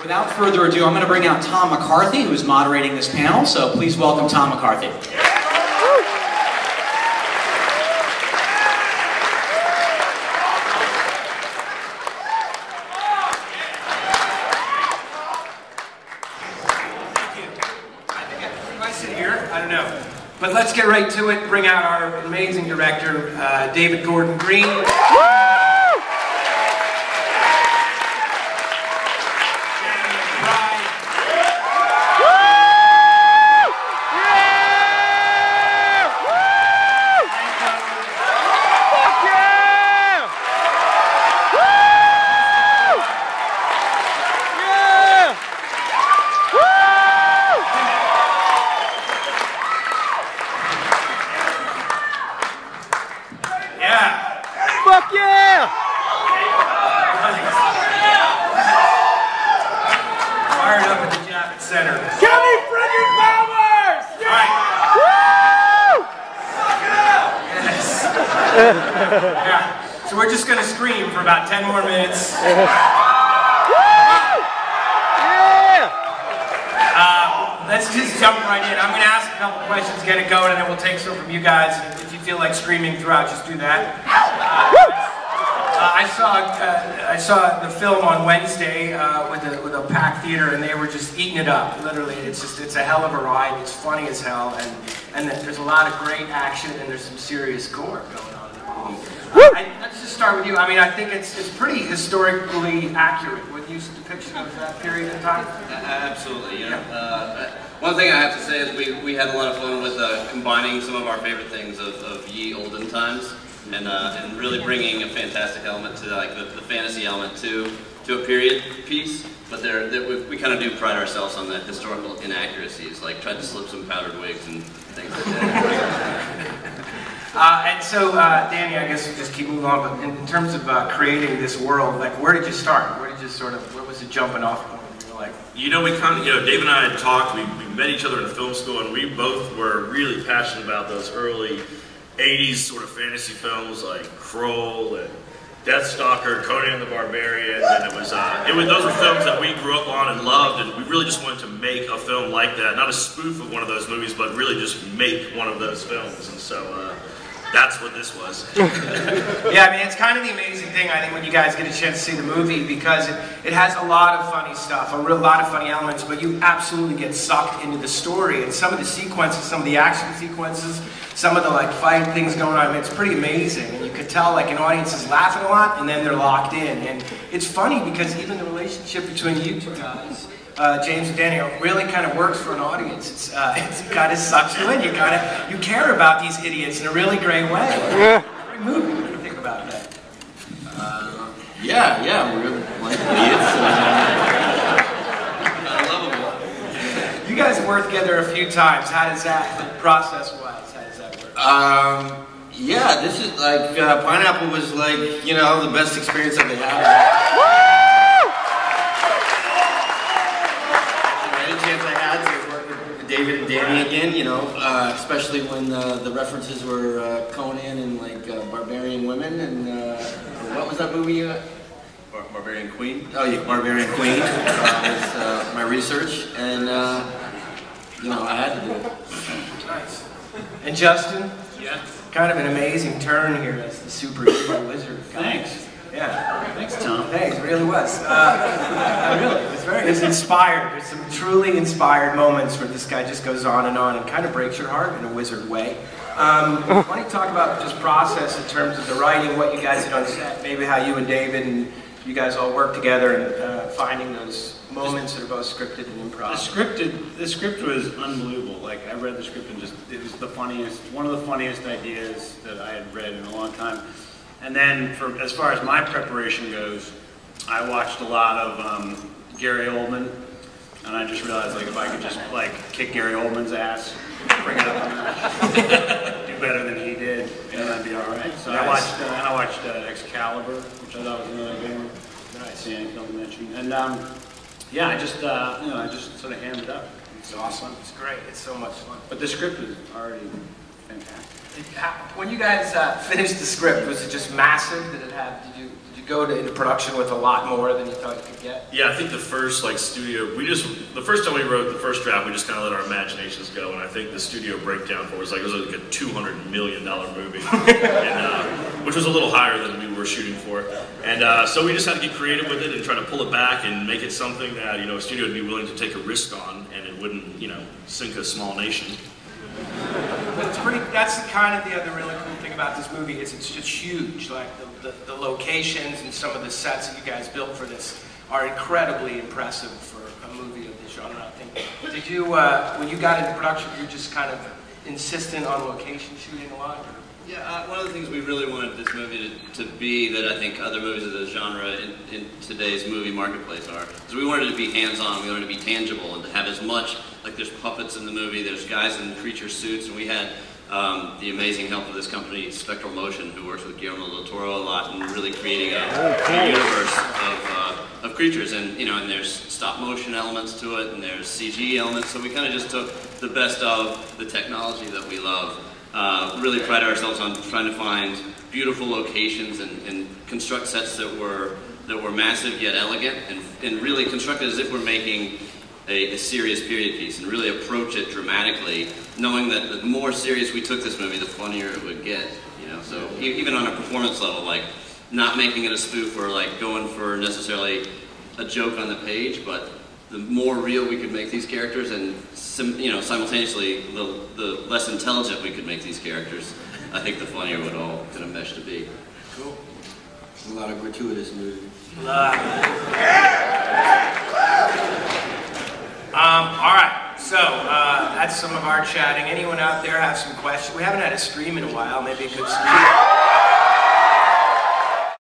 Without further ado, I'm going to bring out Tom McCarthy, who is moderating this panel, so please welcome Tom McCarthy. But let's get right to it. Bring out our amazing director, David Gordon Green. Fuck yeah! Fired up at the Javits Center. Kelly friggin' Powers! All right. Yes. Yeah. So we're just gonna scream for about 10 more minutes. Let's just jump right in. I'm gonna ask a couple questions, get it going, and then we'll take some from you guys. If you feel like screaming throughout, just do that. I saw the film on Wednesday with a packed theater, and they were just eating it up. Literally, it's a hell of a ride. It's funny as hell, and there's a lot of great action, and there's some serious gore going on in the movie. Let's just start with you. I mean, I think it's pretty historically accurate with use of depiction of that period in time. Absolutely, yeah. One thing I have to say is we had a lot of fun with combining some of our favorite things of ye olden times, and really bringing a fantastic element to like the fantasy element to a period piece. But we kind of do pride ourselves on the historical inaccuracies, like tried to slip some powdered wigs and things like that. And so, Danny, I guess we just keep moving on, but in terms of creating this world, like, where did you start? Where was the jumping off point? You were like, Dave and I had talked, we met each other in film school, and we both were really passionate about those early 80s sort of fantasy films like Kroll and Deathstalker, Conan the Barbarian, and those were films that we grew up on and loved, and we really just wanted to make a film like that, not a spoof of one of those movies, but really just make one of those films, and so that's what this was. Yeah, I mean, it's kind of the amazing thing, I think, when you guys get a chance to see the movie, because it has a lot of funny stuff, a lot of funny elements, but you absolutely get sucked into the story, and some of the sequences, some of the action sequences, some of the like fight things going on, I mean, it's pretty amazing, and you could tell like an audience is laughing a lot, and then they're locked in, and it's funny because even the relationship between you two guys, James and Daniel, really kind of works for an audience. It kind of sucks you in. You care about these idiots in a really great way. Great movie. What do you think about that? Yeah, we're like idiots. Lovable. You guys have worked together a few times. How does that, process-wise, how does that work? Yeah, this is like Pineapple was like the best experience that they had. David and Danny again, especially when the references were Conan and like Barbarian Women and what was that movie? Barbarian Queen. Oh yeah, Barbarian Queen was my research, and I had to do it. Nice. And Justin? Yeah. Kind of an amazing turn here as the superhero wizard. Thanks. Yeah. Thanks, Tom. Thanks, it really was. It's inspired. There's some truly inspired moments where this guy just goes on and kind of breaks your heart in a wizard way. Why don't you talk about just process in terms of the writing, what you guys did on set, maybe how you and David and you guys all work together and finding those moments that are both scripted and improv. The script was unbelievable. Like, I read the script and it was one of the funniest ideas that I had read in a long time. And then, as far as my preparation goes, I watched a lot of Gary Oldman, and I just realized, like, if I could just, like, kick Gary Oldman's ass, bring it up a notch, do better than he did, and that'd be all right. So nice. I watched Excalibur, which I thought was another good one. Nice. Danny don't mention. And yeah, I just sort of hammed it up. It's awesome. It's great. It's so much fun. But the script is already fantastic. When you guys finished the script, was it just massive? Did you go into production with a lot more than you thought you could get? Yeah, I think the first studio, the first time we wrote the first draft, we just kind of let our imaginations go, and I think the studio breakdown for it was like a $200 million movie, and, which was a little higher than we were shooting for. And so we just had to get creative with it and try to pull it back and make it something that, a studio would be willing to take a risk on, and it wouldn't, sink a small nation. That's kind of the other really cool thing about this movie is it's just huge. Like the locations and some of the sets that you guys built for this are incredibly impressive for a movie of this genre, I think. Did you, when you got into production, you just kind of insistent on location shooting a lot? Or? Yeah, one of the things we really wanted this movie to be that I think other movies of this genre in today's movie marketplace are, is we wanted it to be hands-on, we wanted it to be tangible, and to have as much, like there's puppets in the movie, there's guys in creature suits, and we had the amazing help of this company, Spectral Motion, who works with Guillermo del Toro a lot and really creating a universe of creatures, and and there's stop motion elements to it, and there's CG elements, so we kind of just took the best of the technology that we love. Really pride ourselves on trying to find beautiful locations and construct sets that were massive yet elegant, and really construct it as if we're making a serious period piece, and really approach it dramatically, knowing that the more serious we took this movie, the funnier it would get. So even on a performance level, like not making it a spoof or like going for necessarily a joke on the page, but the more real we could make these characters, and simultaneously the less intelligent we could make these characters, I think the funnier would all kind of mesh to be. Cool. A lot of gratuitous nudity. All right, so that's some of our chatting. Anyone out there have some questions? We haven't had a stream in a while. Maybe a good stream.